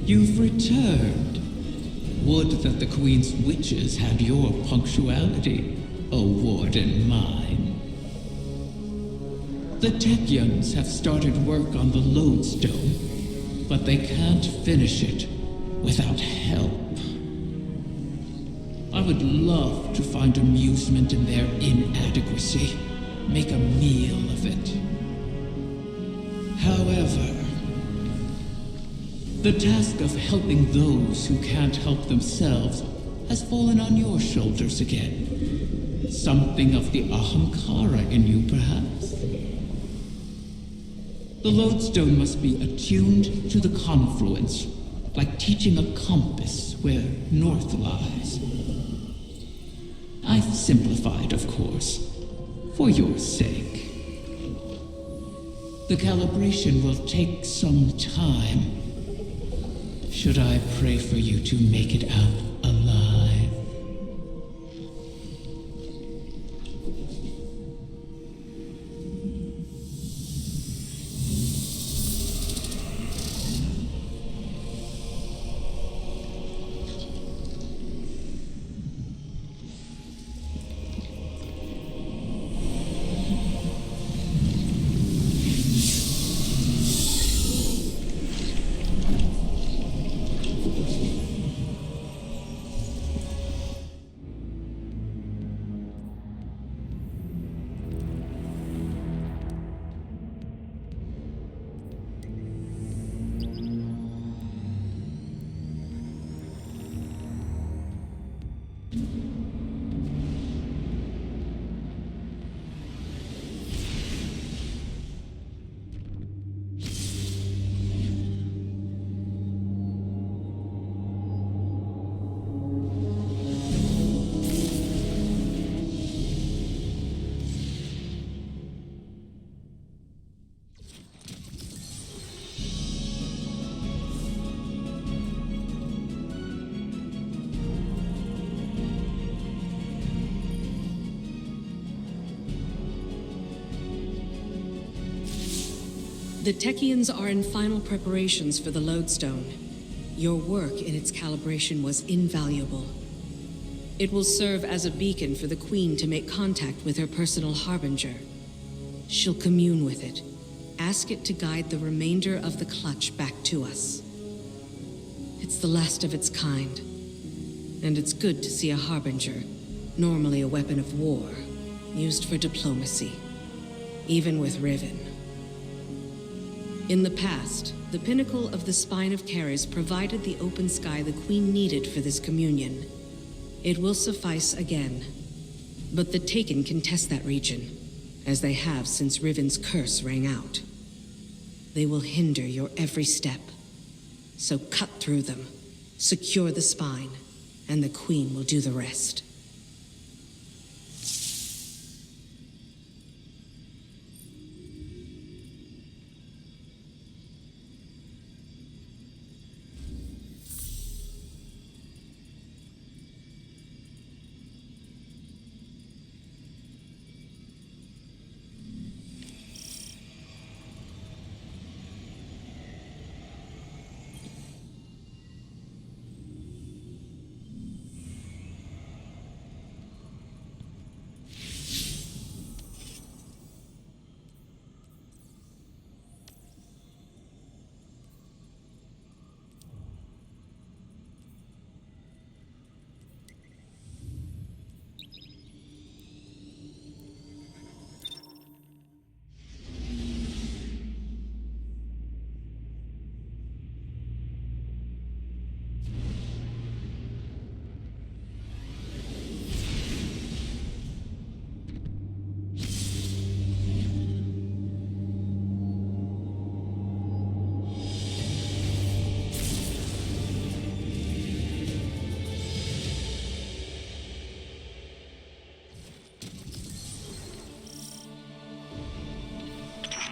You've returned. Would that the Queen's witches had your punctuality, O Warden mine. The Techyans have started work on the Lodestone, but they can't finish it without help. I would love to find amusement in their inadequacy, make a meal of it. However, the task of helping those who can't help themselves has fallen on your shoulders again. Something of the Ahamkara in you, perhaps? The Lodestone must be attuned to the confluence, like teaching a compass where north lies. I've simplified, of course, for your sake. The calibration will take some time. Should I pray for you to make it out alive? The Techyans are in final preparations for the Lodestone. Your work in its calibration was invaluable. It will serve as a beacon for the Queen to make contact with her personal harbinger. She'll commune with it. Ask it to guide the remainder of the clutch back to us. It's the last of its kind. And it's good to see a harbinger, normally a weapon of war, used for diplomacy. Even with Riven. In the past, the pinnacle of the Spine of Keres provided the open sky the Queen needed for this communion. It will suffice again. But the Taken can test that region, as they have since Riven's curse rang out. They will hinder your every step. So cut through them, secure the spine, and the Queen will do the rest.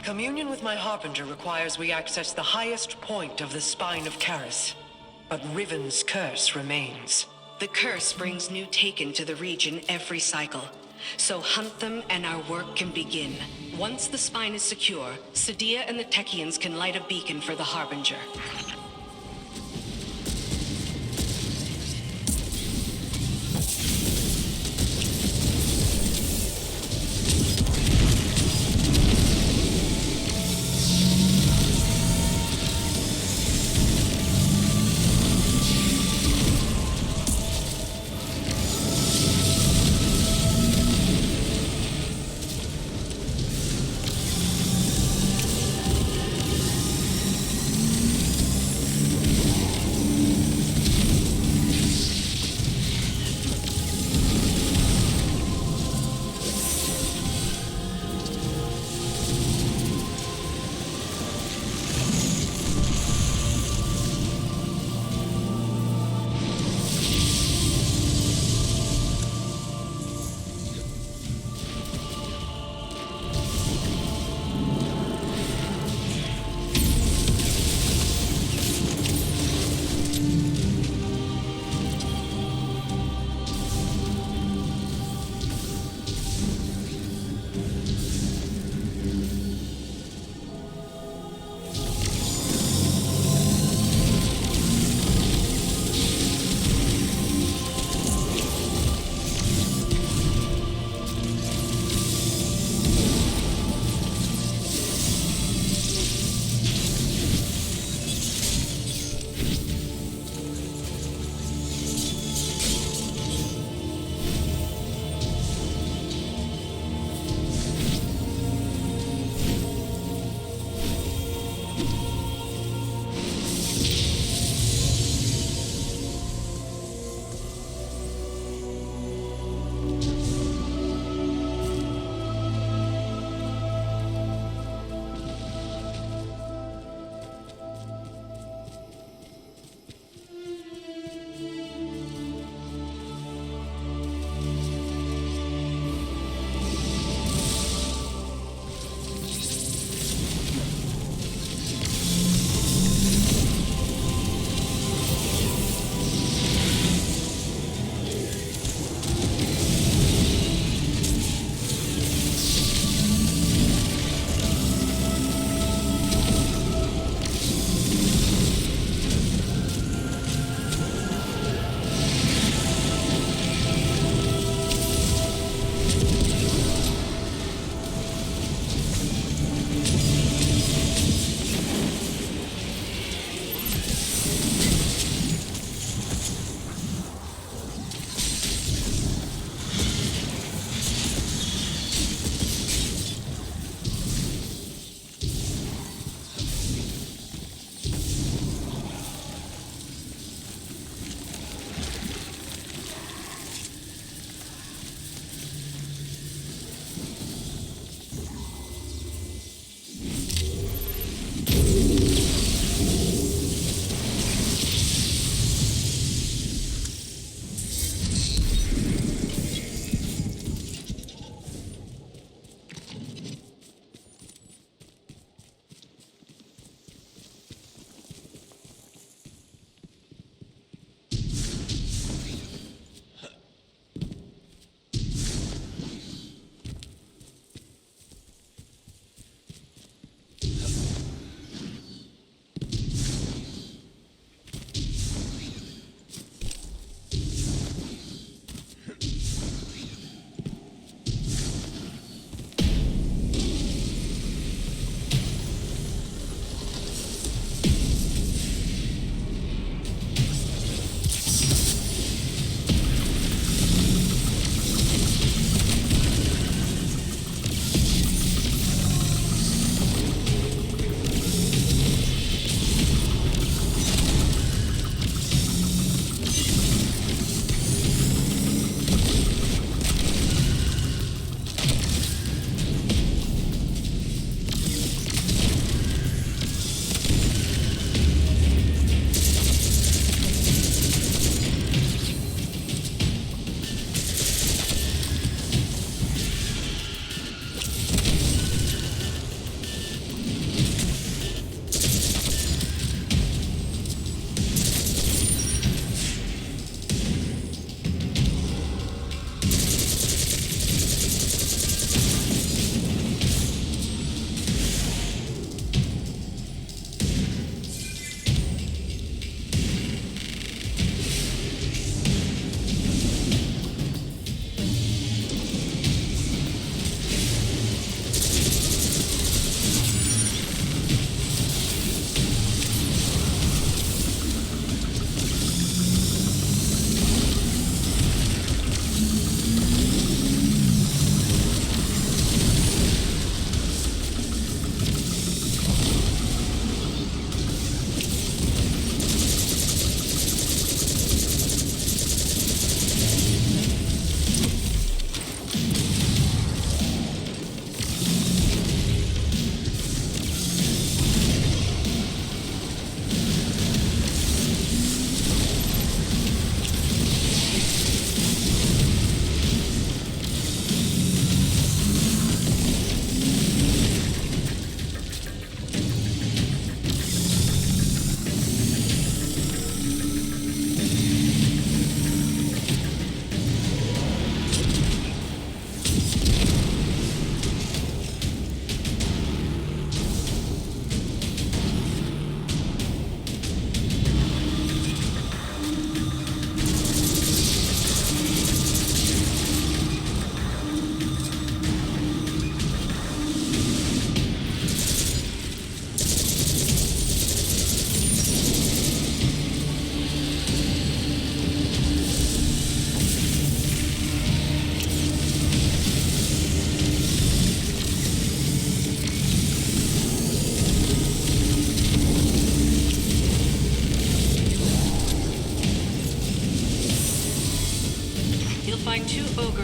Communion with my Harbinger requires we access the highest point of the Spine of Keres. But Riven's curse remains. The curse brings new Taken to the region every cycle. So hunt them and our work can begin. Once the spine is secure, Sadia and the Techyans can light a beacon for the Harbinger.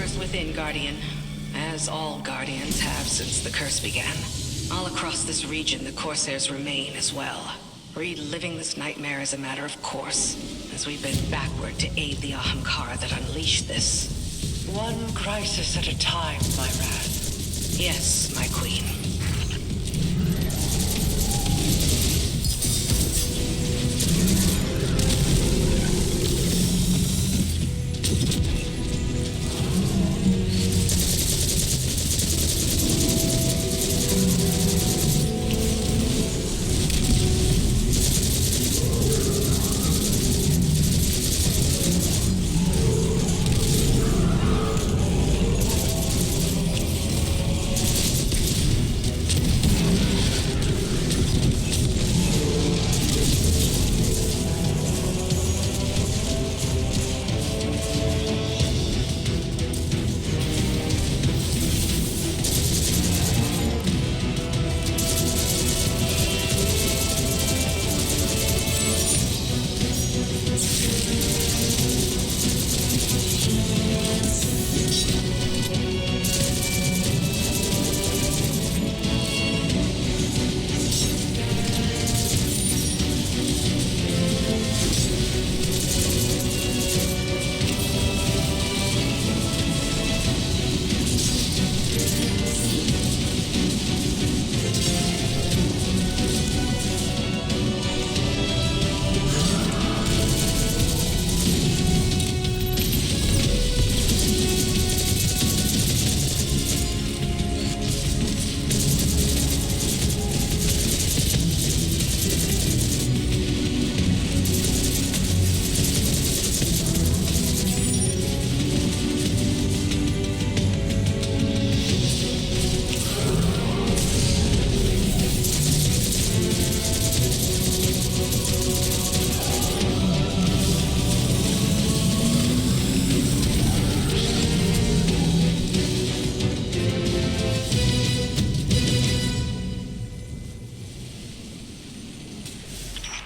curse within, Guardian. As all Guardians have since the curse began. All across this region, the Corsairs remain as well. Reliving this nightmare is a matter of course, as we bend backward to aid the Ahamkara that unleashed this. One crisis at a time, my wrath. Yes, my queen.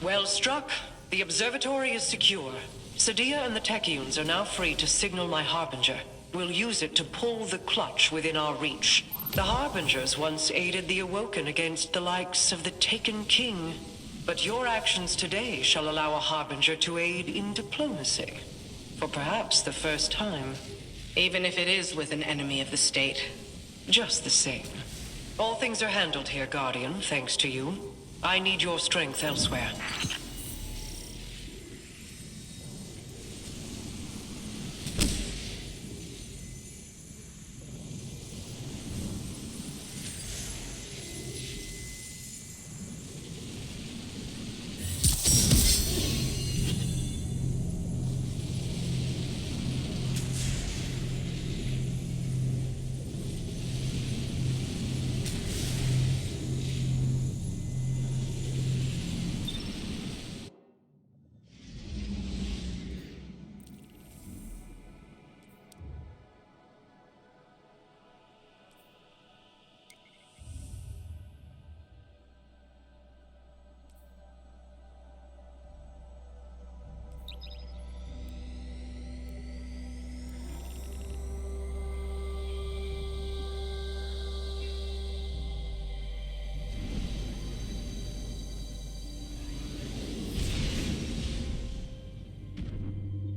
Well struck. The observatory is secure. Sadia and the Techeuns are now free to signal my Harbinger. We'll use it to pull the clutch within our reach. The Harbingers once aided the Awoken against the likes of the Taken King. But your actions today shall allow a Harbinger to aid in diplomacy. For perhaps the first time. Even if it is with an enemy of the state. Just the same. All things are handled here, Guardian, thanks to you. I need your strength elsewhere.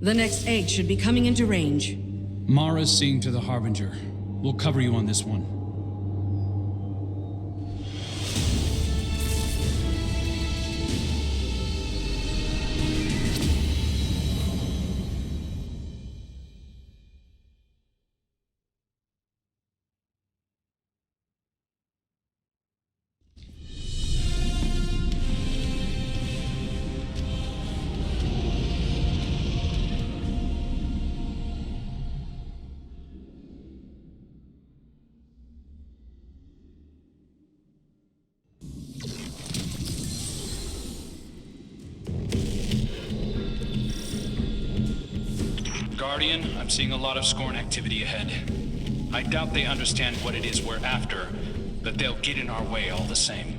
The next egg should be coming into range. Mara's seeing to the Harbinger. We'll cover you on this one. Guardian, I'm seeing a lot of Scorn activity ahead. I doubt they understand what it is we're after, but they'll get in our way all the same.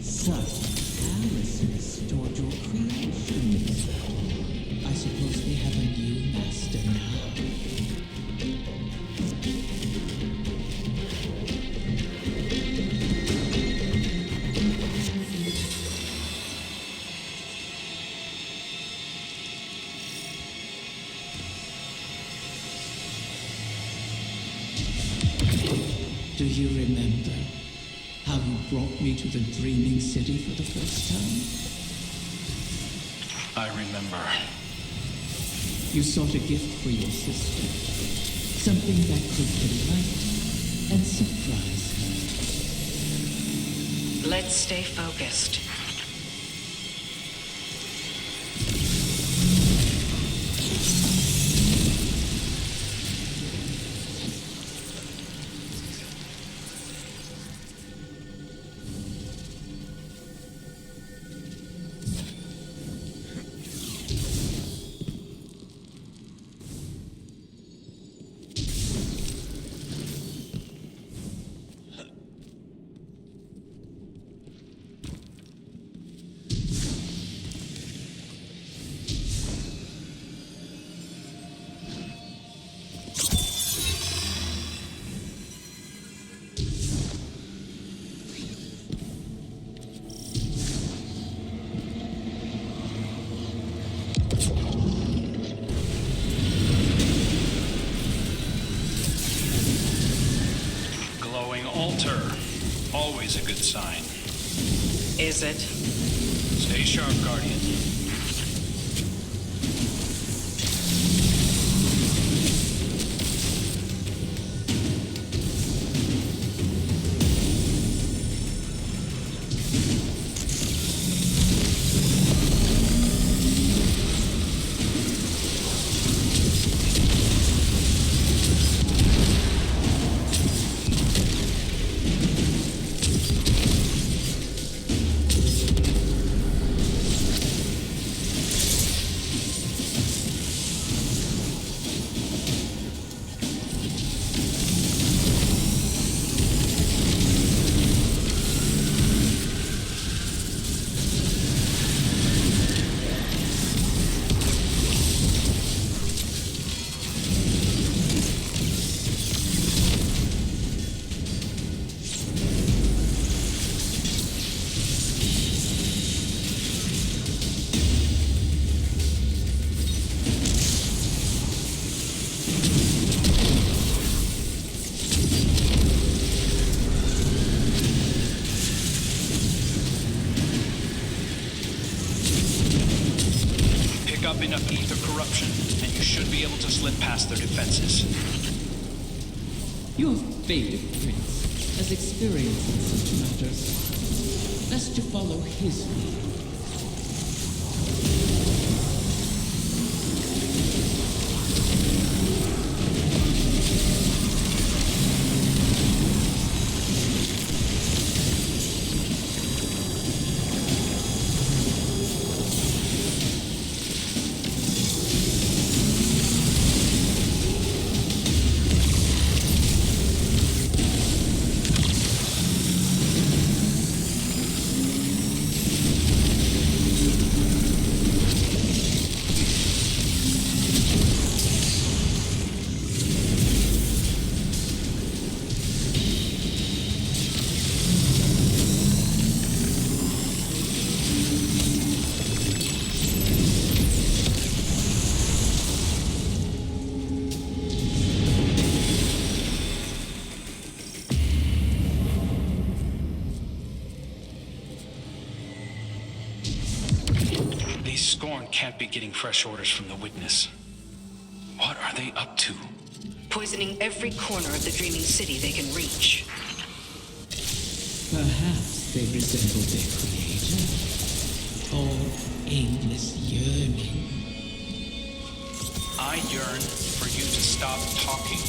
So, Alice has stored your creations. I suppose we have a new master now. you remember how you brought me to the Dreaming City for the first time? I remember. You sought a gift for your sister. Something that could delight and surprise her. Let's stay focused. Always a good sign. Is it? Stay sharp, Guardian. Enough ether corruption, and you should be able to slip past their defenses. Your faded prince has experience in such matters. Best to follow his lead. Scorn can't be getting fresh orders from the Witness. What are they up to? Poisoning every corner of the Dreaming City they can reach. Perhaps they resemble their creator. Or aimless yearning. I yearn for you to stop talking.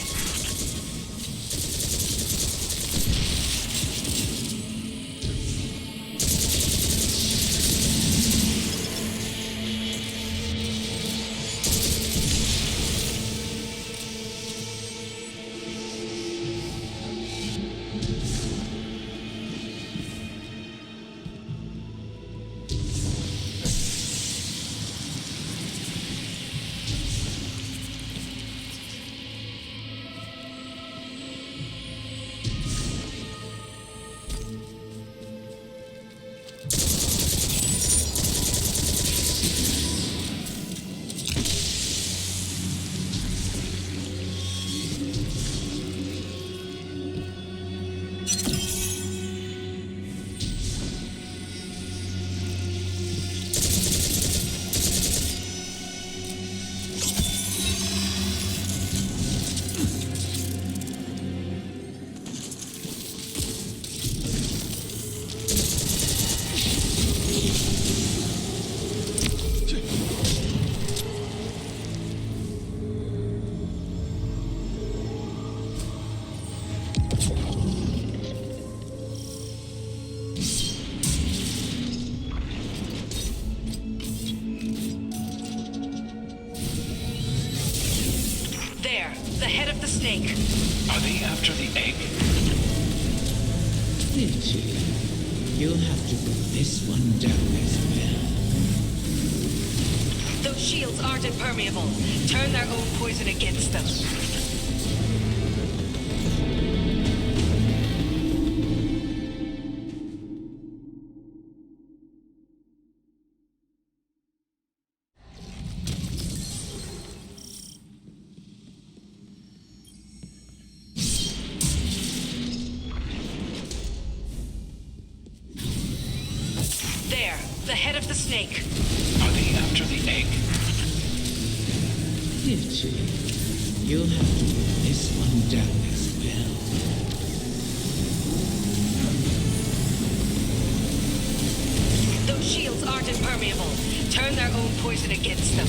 the head of the snake. Are they after the egg? Pity. You'll have to put this one down as well. Those shields aren't impermeable. Turn their own poison against them. There, the head of the snake. Are they after the egg? Pity. You'll have to put this one down as well. Those shields aren't impermeable. Turn their own poison against them.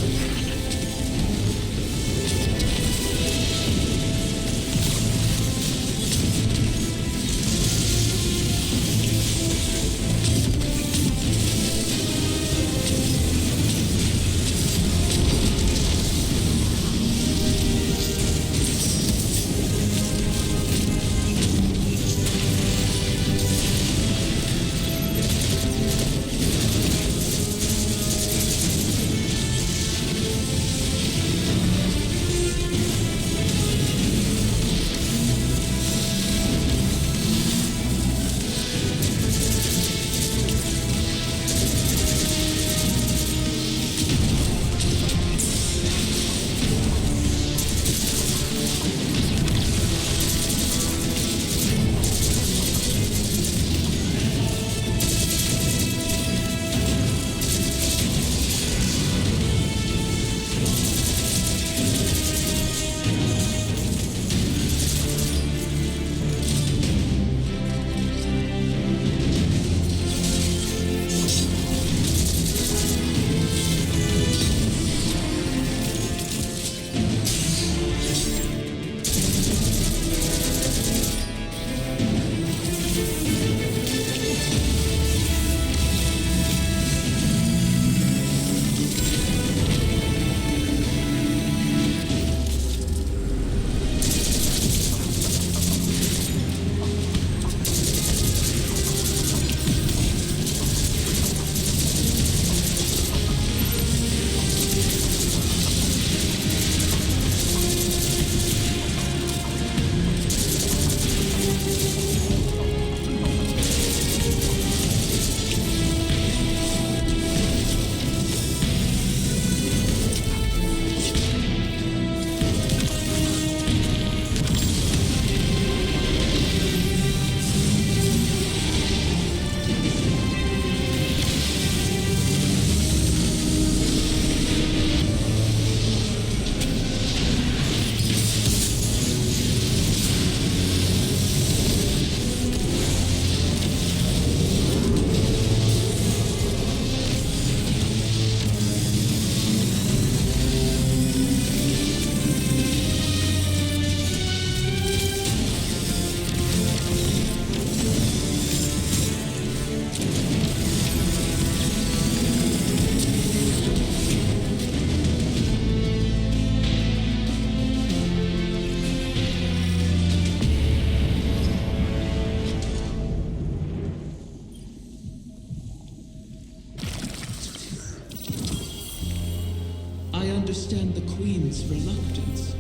I understand the Queen's reluctance,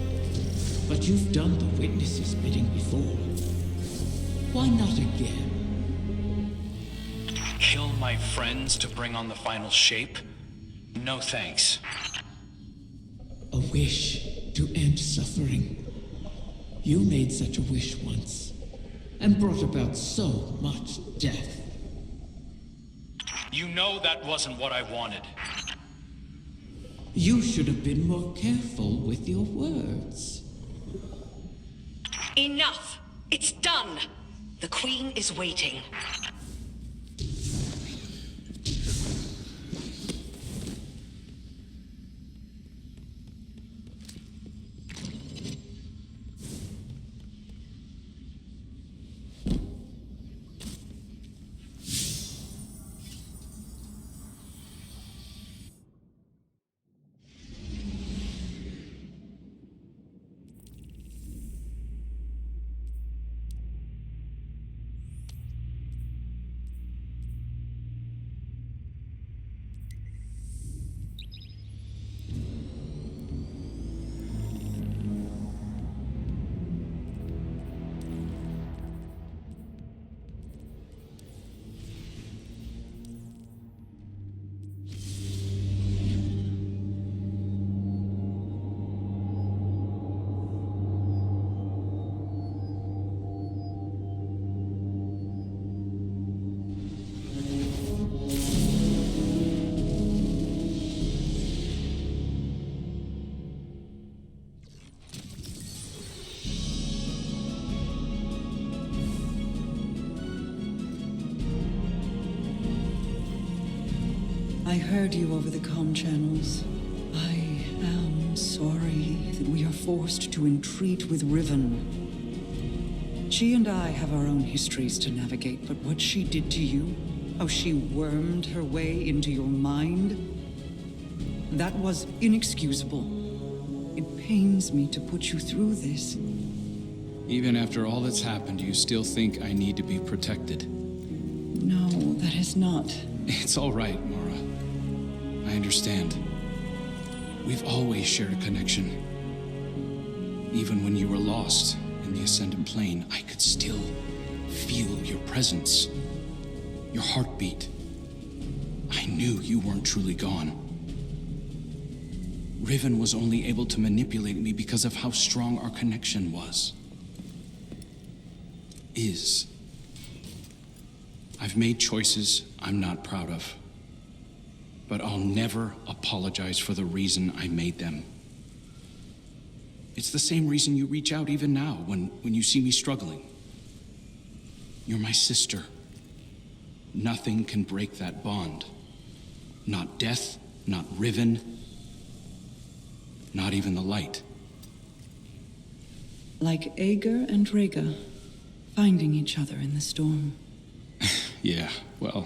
but you've done the witness's bidding before. Why not again? Kill my friends to bring on the final shape? No thanks. A wish to end suffering. You made such a wish once, and brought about so much death. You know that wasn't what I wanted. You should have been more careful with your words. Enough! It's done! The Queen is waiting. I heard you over the comm channels. I am sorry that we are forced to entreat with Riven. She and I have our own histories to navigate, but what she did to you, how she wormed her way into your mind, that was inexcusable. It pains me to put you through this. Even after all that's happened, you still think I need to be protected? No, that is not. It's all right, Mara. I understand. We've always shared a connection. Even when you were lost in the Ascended Plane, I could still feel your presence. Your heartbeat. I knew you weren't truly gone. Riven was only able to manipulate me because of how strong our connection was. I've made choices I'm not proud of. But I'll never apologize for the reason I made them. It's the same reason you reach out even now when you see me struggling. You're my sister. Nothing can break that bond. Not death, not Riven, not even the light. Like Ager and Rhaegar, finding each other in the storm. Yeah, well,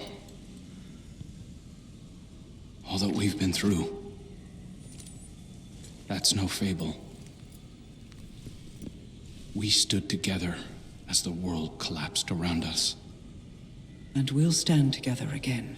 all that we've been through, that's no fable. We stood together as the world collapsed around us. And we'll stand together again.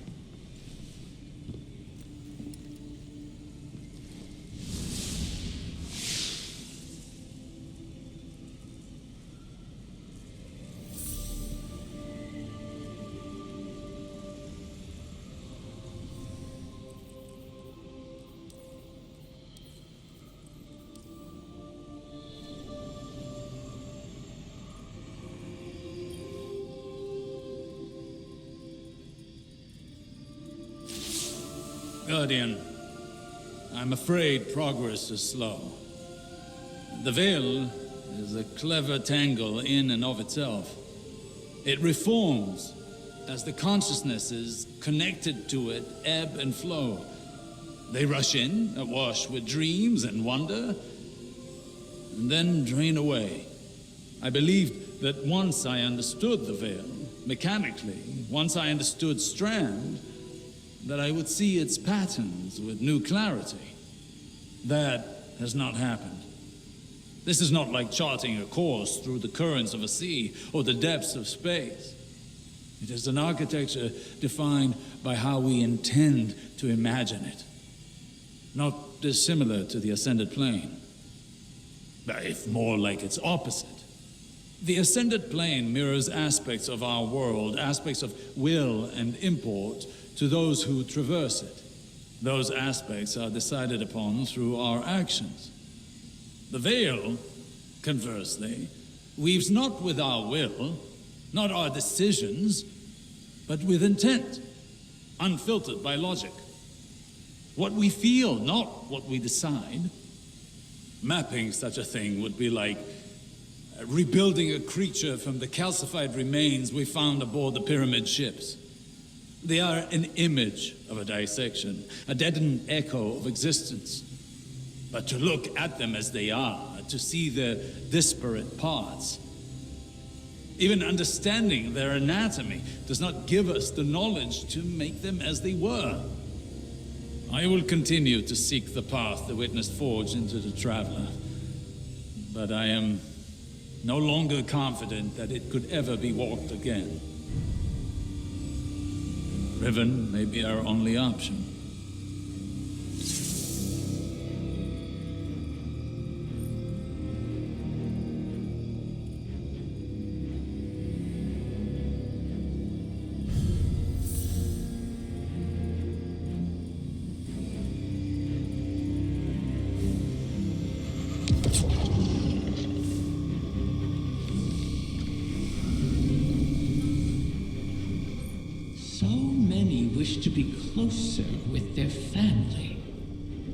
Guardian, I'm afraid progress is slow. The Veil is a clever tangle in and of itself. It reforms as the consciousnesses connected to it ebb and flow. They rush in, awash with dreams and wonder, and then drain away. I believed that once I understood the Veil, mechanically, once I understood Strand, that I would see its patterns with new clarity. That has not happened. This is not like charting a course through the currents of a sea or the depths of space. It is an architecture defined by how we intend to imagine it. Not dissimilar to the Ascended Plane, if more like its opposite. The Ascended Plane mirrors aspects of our world, aspects of will and import, to those who traverse it. Those aspects are decided upon through our actions. The Veil, conversely, weaves not with our will, not our decisions, but with intent, unfiltered by logic. What we feel, not what we decide. Mapping such a thing would be like rebuilding a creature from the calcified remains we found aboard the pyramid ships. They are an image of a dissection, a deadened echo of existence. But to look at them as they are, to see their disparate parts, even understanding their anatomy does not give us the knowledge to make them as they were. I will continue to seek the path the witness forged into the Traveler, but I am no longer confident that it could ever be walked again. Riven may be our only option. To be closer with their family.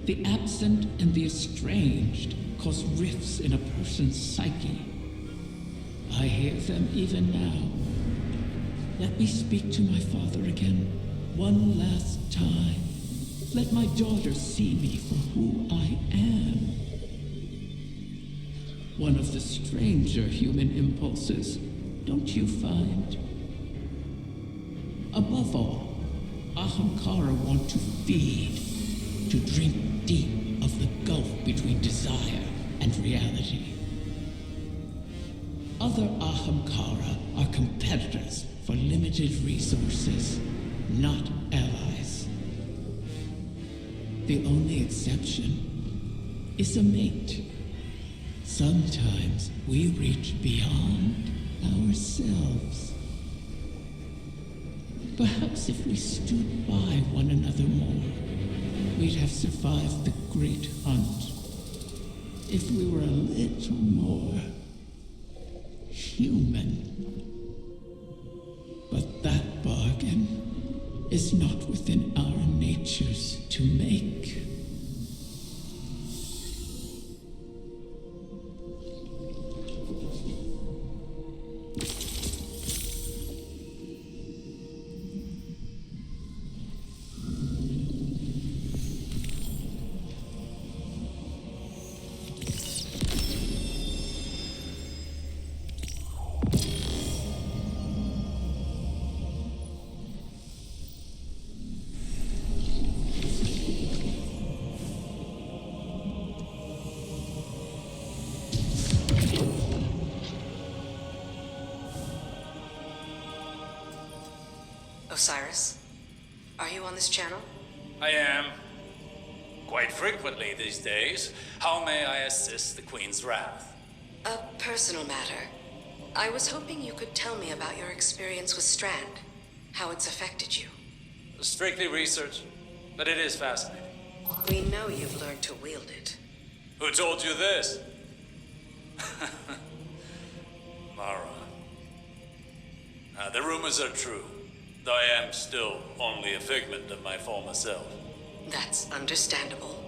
The absent and the estranged cause rifts in a person's psyche. I hear them even now. Let me speak to my father again, one last time. Let my daughter see me for who I am. One of the stranger human impulses, don't you find? Above all, Ahamkara want to feed, to drink deep of the gulf between desire and reality. Other Ahamkara are competitors for limited resources, not allies. The only exception is a mate. Sometimes we reach beyond ourselves. Perhaps if we stood by one another more, we'd have survived the great hunt. If we were a little more human. But that bargain is not within our natures to make. Osiris, are you on this channel? I am. Quite frequently these days. How may I assist the Queen's wrath? A personal matter. I was hoping you could tell me about your experience with Strand, how it's affected you. Strictly research, but it is fascinating. We know you've learned to wield it. Who told you this? Mara. The rumors are true, though I am still only a figment of my former self. That's understandable.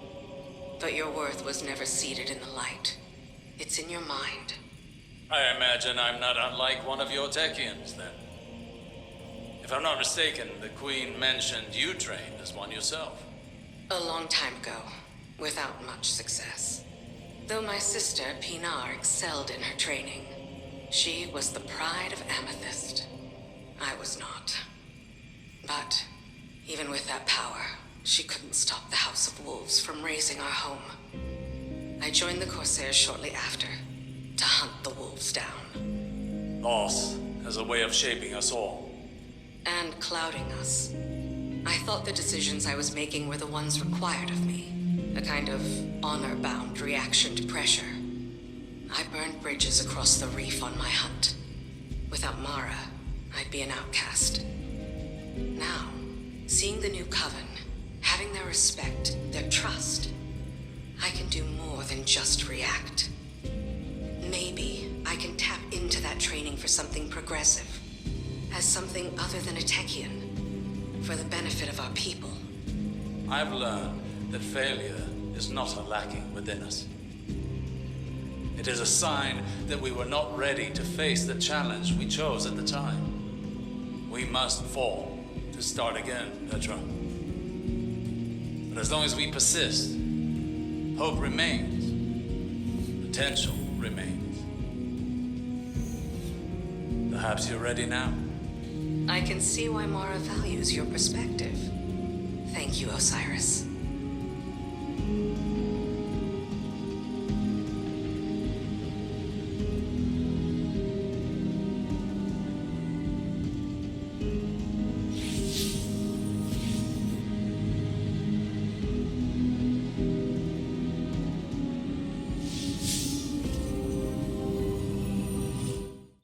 But your worth was never seated in the light. It's in your mind. I imagine I'm not unlike one of your Techians, then. If I'm not mistaken, the Queen mentioned you trained as one yourself. A long time ago, without much success. Though my sister, Pinar, excelled in her training. She was the pride of Amethyst. I was not. But, even with that power, she couldn't stop the House of Wolves from razing our home. I joined the Corsairs shortly after, to hunt the wolves down. Loss has a way of shaping us all. And clouding us. I thought the decisions I was making were the ones required of me. A kind of honor-bound reaction to pressure. I burned bridges across the reef on my hunt. Without Mara, I'd be an outcast. Now, seeing the new coven, having their respect, their trust, I can do more than just react. Maybe I can tap into that training for something progressive, as something other than a Techian, for the benefit of our people. I've learned that failure is not a lacking within us. It is a sign that we were not ready to face the challenge we chose at the time. We must fall to start again, Petra. But as long as we persist, hope remains, potential remains. Perhaps you're ready now. I can see why Mara values your perspective. Thank you, Osiris.